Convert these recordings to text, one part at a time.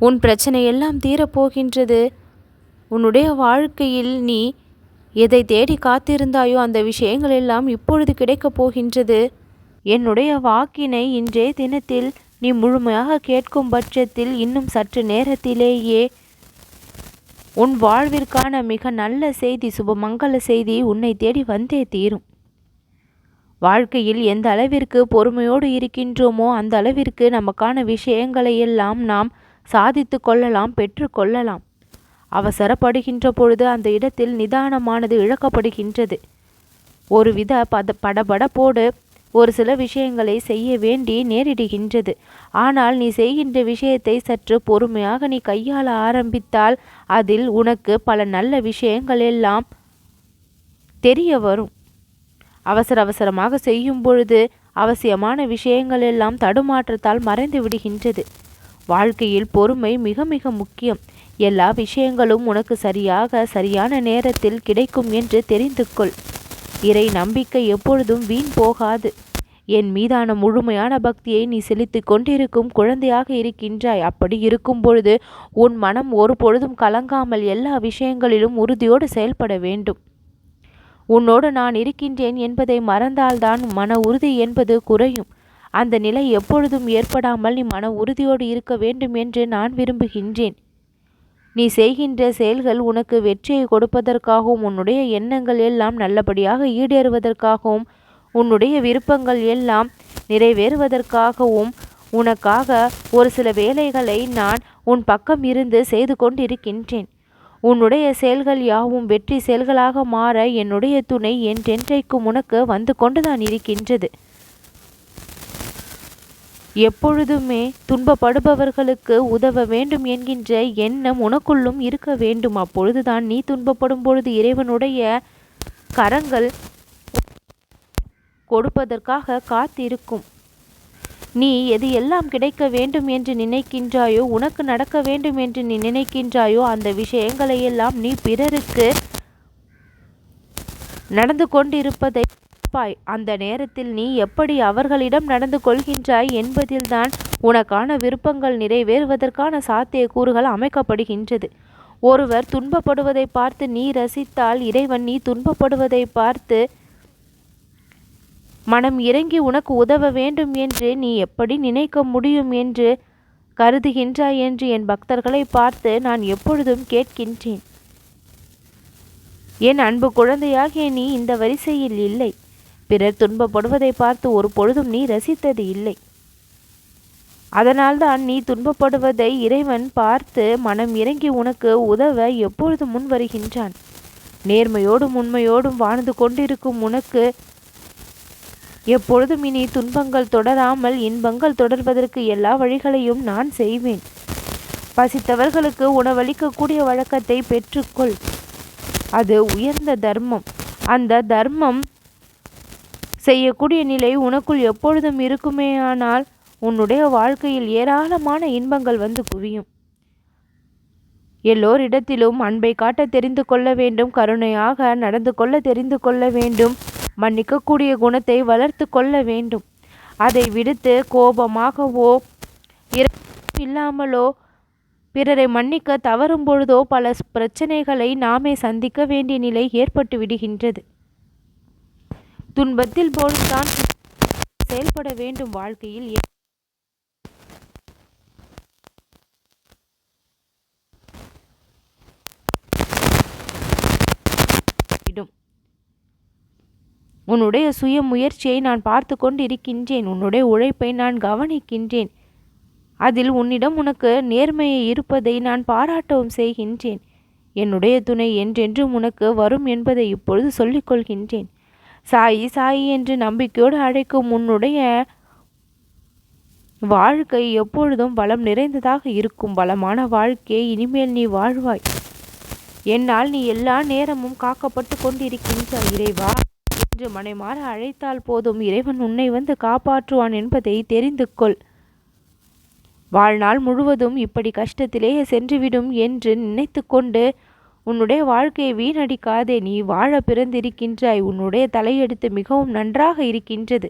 உன் பிரச்சனை எல்லாம் தீரப்போகின்றது. உன்னுடைய வாழ்க்கையில் நீ எதை தேடி காத்திருந்தாயோ அந்த விஷயங்கள் எல்லாம் இப்பொழுது கிடைக்கப் போகின்றது. என்னுடைய வாக்கினை இன்றைய தினத்தில் நீ முழுமையாக கேட்கும் பட்சத்தில் இன்னும் சற்று நேரத்திலேயே உன் வாழ்விற்கான மிக நல்ல செய்தி, சுபமங்கல செய்தி உன்னை தேடி வந்தே தீரும். வாழ்க்கையில் எந்த அளவிற்கு பொறுமையோடு இருக்கின்றோமோ அந்த அளவிற்கு நமக்கான விஷயங்களை எல்லாம் நாம் சாதித்து கொள்ளலாம், பெற்று கொள்ளலாம். அவசரப்படுகின்ற பொழுது அந்த இடத்தில் நிதானமானது இழக்கப்படுகின்றது. ஒருவித படபடப்போடு ஒரு சில விஷயங்களை செய்ய வேண்டி நேரிடுகின்றது. ஆனால் நீ செய்கின்ற விஷயத்தை சற்று பொறுமையாக நீ கையாள ஆரம்பித்தால் அதில் உனக்கு பல நல்ல விஷயங்கள் எல்லாம் தெரிய வரும். அவசரமாக செய்யும் பொழுது அவசியமான விஷயங்கள் எல்லாம் தடுமாற்றத்தால் மறைந்து விடுகின்றது. வாழ்க்கையில் பொறுமை மிக மிக முக்கியம். எல்லா விஷயங்களும் உனக்கு சரியான நேரத்தில் கிடைக்கும் என்று தெரிந்து கொள். இறை நம்பிக்கை எப்பொழுதும் வீண் போகாது. என் மீதான முழுமையான பக்தியை நீ செலுத்தி கொண்டிருக்கும் குழந்தையாக இருக்கின்றாய். அப்படி இருக்கும் பொழுது உன் மனம் ஒரு பொழுதும் கலங்காமல் எல்லா விஷயங்களிலும் உறுதியோடு செயல்பட வேண்டும். உன்னோடு நான் இருக்கின்றேன் என்பதை மறந்தால்தான் மன உறுதி என்பது குறையும். அந்த நிலை எப்பொழுதும் ஏற்படாமல் நீ மன உறுதியோடு இருக்க வேண்டும் என்று நான் விரும்புகின்றேன். நீ செய்கின்ற செயல்கள் உனக்கு வெற்றியை கொடுப்பதற்காகவும் உன்னுடைய எண்ணங்கள் எல்லாம் நல்லபடியாக ஈடேறுவதற்காகவும் உன்னுடைய விருப்பங்கள் எல்லாம் நிறைவேறுவதற்காகவும் உனக்காக ஒரு சில வேலைகளை நான் உன் பக்கம் இருந்து செய்து கொண்டிருக்கின்றேன். உன்னுடைய செயல்கள் யாவும் வெற்றி செயல்களாக மாற என்னுடைய துணை என்றென்றைக்கும் உனக்கு வந்து கொண்டுதான் இருக்கின்றது. எப்பொழுதுமே துன்பப்படுபவர்களுக்கு உதவ வேண்டும் என்கின்ற எண்ணம் உனக்குள்ளும் இருக்க வேண்டும். அப்பொழுதுதான் நீ துன்பப்படும் பொழுது இறைவனுடைய கரங்கள் கொடுப்பதற்காக காத்திருக்கும். நீ எது எல்லாம் கிடைக்க வேண்டும் என்று நினைக்கின்றாயோ, உனக்கு நடக்க வேண்டும் என்று நீ நினைக்கின்றாயோ அந்த விஷயங்களை எல்லாம் நீ பிறருக்கு நடந்து கொண்டிருப்பதை அந்த நேரத்தில் நீ எப்படி அவர்களிடம் நடந்து கொள்கின்றாய் என்பதில்தான் உனக்கான விருப்பங்கள் நிறைவேறுவதற்கான சாத்தியக்கூறுகள் அமைக்கப்படுகின்றது. ஒருவர் துன்பப்படுவதை பார்த்து நீ ரசித்தால் இறைவன் நீ துன்பப்படுவதை பார்த்து மனம் இறங்கி உனக்கு உதவ வேண்டும் என்று நீ எப்படி நினைக்க முடியும் என்று கருதுகின்றாய் என்று என் பக்தர்களை பார்த்து நான் எப்பொழுதும் கேட்கின்றேன். என் அன்பு குழந்தையாகிய நீ இந்த வரிசையில் இல்லை. பிறர் துன்பப்படுவதை பார்த்து ஒரு பொழுதும் நீ ரசித்தது இல்லை. அதனால்தான் நீ துன்பப்படுவதை இறைவன் பார்த்து மனம் இறங்கி உனக்கு உதவ எப்பொழுது முன் வருகின்றான். நேர்மையோடும் உண்மையோடும் வாழ்ந்து கொண்டிருக்கும் உனக்கு எப்பொழுதும் இனி துன்பங்கள் தொடராமல் இன்பங்கள் தொடர்வதற்கு எல்லா வழிகளையும் நான் செய்வேன். பசித்தவர்களுக்கு உணவளிக்கக்கூடிய வழக்கத்தை பெற்றுக்கொள். அது உயர்ந்த தர்மம். அந்த தர்மம் செய்யக்கூடிய நிலை உனக்குள் எப்பொழுதும் இருக்குமேயானால் உன்னுடைய வாழ்க்கையில் ஏராளமான இன்பங்கள் வந்து குவியும். எல்லோரிடத்திலும் அன்பை காட்ட தெரிந்து கொள்ள வேண்டும். கருணையாக நடந்து கொள்ள தெரிந்து கொள்ள வேண்டும். மன்னிக்கக்கூடிய குணத்தை வளர்த்து கொள்ள வேண்டும். அதை விடுத்து கோபமாகவோ இல்லாமலோ பிறரை மன்னிக்க தவறும் பொழுதோ பல பிரச்சனைகளை நாமே சந்திக்க வேண்டிய நிலை ஏற்பட்டு விடுகின்றது. துன்பத்தில் போல்தான் செயல்பட வேண்டும். வாழ்க்கையில் உன்னுடைய சுய முயற்சியை நான் பார்த்து கொண்டு இருக்கின்றேன். உன்னுடைய உழைப்பை நான் கவனிக்கின்றேன். அதில் உன்னிடம் உனக்கு நேர்மையை இருப்பதை நான் பாராட்டவும் செய்கின்றேன். என்னுடைய துணை என்றென்றும் உனக்கு வரும் என்பதை இப்பொழுது சொல்லிக் கொள்கின்றேன். சாயி சாயி என்று நம்பிக்கையோடு அழைக்கும் உன்னுடைய வாழ்க்கை எப்பொழுதும் வளம் நிறைந்ததாக இருக்கும். வளமான வாழ்க்கையை இனிமேல் நீ வாழ்வாய். என்னால் நீ எல்லா நேரமும் காக்கப்பட்டு கொண்டிருக்கின்றாய். இறைவா என்று மனைமாற அழைத்தால் போதும், இறைவன் உன்னை வந்து காப்பாற்றுவான் என்பதை தெரிந்து கொள். வாழ்நாள் முழுவதும் இப்படி கஷ்டத்திலேயே சென்றுவிடும் என்று நினைத்து கொண்டு உன்னுடைய வாழ்க்கையை வீணடிக்காதே. நீ வாழ பிறந்திருக்கின்றாய். உன்னுடைய தலையெடுத்து மிகவும் நன்றாக இருக்கின்றது.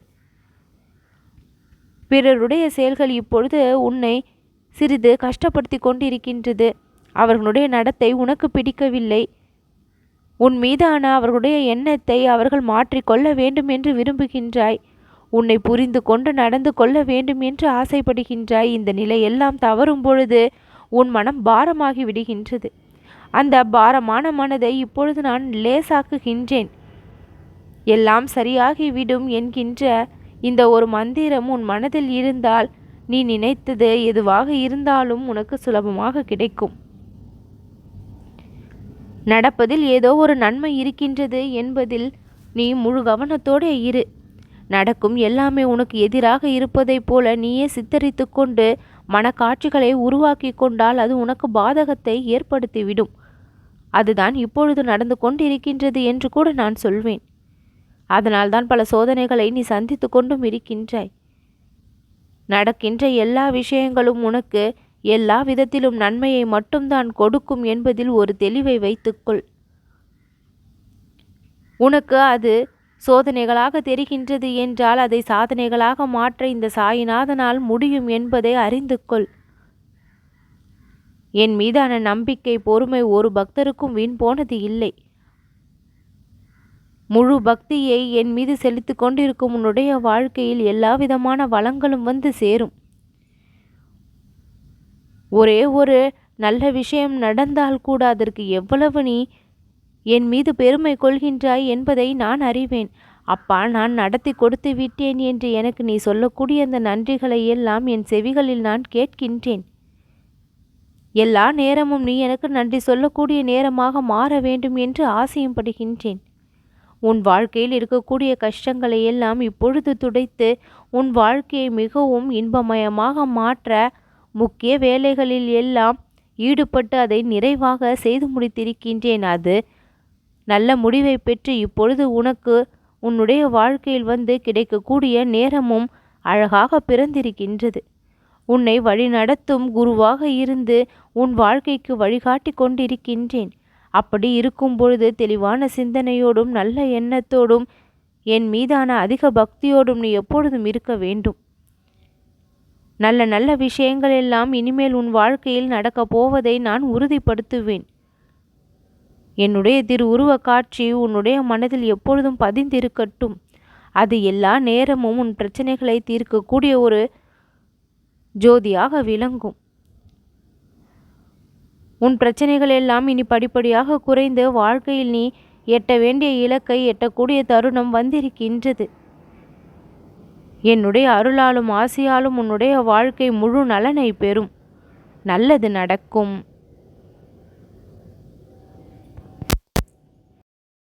பிறருடைய செயல்கள் இப்பொழுது உன்னை சிறிது கஷ்டப்படுத்தி கொண்டிருக்கின்றது. அவர்களுடைய நடத்தை உனக்கு பிடிக்கவில்லை. உன் மீதான அவர்களுடைய எண்ணத்தை அவர்கள் மாற்றிக்கொள்ள வேண்டும் என்று விரும்புகின்றாய். உன்னை புரிந்து கொண்டு நடந்து கொள்ள வேண்டும் என்று ஆசைப்படுகின்றாய். இந்த நிலை எல்லாம் தவறும் பொழுது உன் மனம் பாரமாகி விடுகின்றது. அந்த பாரமான மனதை இப்பொழுது நான் லேசாக்குகின்றேன். எல்லாம் சரியாகிவிடும் என்கின்ற இந்த ஒரு மந்திரம் உன் மனதில் இருந்தால் நீ நினைத்தது எதுவாக இருந்தாலும் உனக்கு சுலபமாக கிடைக்கும். நடப்பதில் ஏதோ ஒரு நன்மை இருக்கின்றது என்பதில் நீ முழு கவனத்தோடு இரு. நடக்கும் எல்லாமே உனக்கு எதிராக இருப்பதைப் போல நீயே சித்தரித்து கொண்டு மனக்காட்சிகளை உருவாக்கி கொண்டால் அது உனக்கு பாதகத்தை ஏற்படுத்திவிடும். அதுதான் இப்பொழுது நடந்து கொண்டிருக்கின்றது என்று கூட நான் சொல்வேன். அதனால்தான் பல சோதனைகளை நீ சந்தித்து கொண்டும் இருக்கின்றாய். நடக்கின்ற எல்லா விஷயங்களும் உனக்கு எல்லா விதத்திலும் நன்மையை மட்டும்தான் கொடுக்கும் என்பதில் ஒரு தெளிவை வைத்துக்கொள். உனக்கு அது சோதனைகளாக தெரிகின்றது என்றால் அதை சாதனைகளாக மாற்ற இந்த சாயிநாதனால் முடியும் என்பதை அறிந்து கொள். என் மீதான நம்பிக்கை பொறுமை ஒரு பக்தருக்கும் வீண் போனது இல்லை. முழு பக்தியை என் மீது செலுத்தி கொண்டிருக்கும் உன்னுடைய வாழ்க்கையில் எல்லா விதமான வளங்களும் வந்து சேரும். ஒரே ஒரு நல்ல விஷயம் நடந்தால் கூட அதற்கு எவ்வளவு நீ என் மீது பெருமை கொள்கின்றாய் என்பதை நான் அறிவேன். அப்பா, நான் நடத்தி கொடுத்து விட்டேன் என்று எனக்கு நீ சொல்லக்கூடிய அந்த நன்றிகளை எல்லாம் என் செவிகளில் நான் கேட்கின்றேன். எல்லா நேரமும் நீ எனக்கு நன்றி சொல்லக்கூடிய நேரமாக மாற வேண்டும் என்று ஆசையும் படுகின்றேன். உன் வாழ்க்கையில் இருக்கக்கூடிய கஷ்டங்களை எல்லாம் இப்பொழுது துடைத்து உன் வாழ்க்கையை மிகவும் இன்பமயமாக மாற்ற முக்கிய வேலைகளில் எல்லாம் ஈடுபட்டு அதை நிறைவாக செய்து முடித்திருக்கின்றேன். அது நல்ல முடிவை பெற்று இப்பொழுது உனக்கு உன்னுடைய வாழ்க்கையில் வந்து கிடைக்கக்கூடிய நேரமும் அழகாக பிறந்திருக்கின்றது. உன்னை வழிநடத்தும் குருவாக இருந்து உன் வாழ்க்கைக்கு வழிகாட்டி கொண்டிருக்கின்றேன். அப்படி இருக்கும் பொழுது தெளிவான சிந்தனையோடும் நல்ல எண்ணத்தோடும் என் மீதான அதிக பக்தியோடும் நீ எப்பொழுதும் இருக்க வேண்டும். நல்ல நல்ல விஷயங்கள் எல்லாம் இனிமேல் உன் வாழ்க்கையில் நடக்கப் போவதை நான் உறுதிப்படுத்துவேன். என்னுடைய உருவ காட்சி உன்னுடைய மனதில் எப்பொழுதும் பதிந்திருக்கட்டும். அது எல்லா நேரமும் உன் பிரச்சனைகளை தீர்க்கக்கூடிய ஒரு ஜோதியாக விளங்கும். உன் பிரச்சனைகள் எல்லாம் இனி படிப்படியாக குறைந்து வாழ்க்கையில் நீ எட்ட வேண்டிய இலக்கை எட்டக்கூடிய தருணம் வந்திருக்கின்றது. என்னுடைய அருளாலும் ஆசையாலும் உன்னுடைய வாழ்க்கை முழு நலனை பெறும். நல்லது நடக்கும்.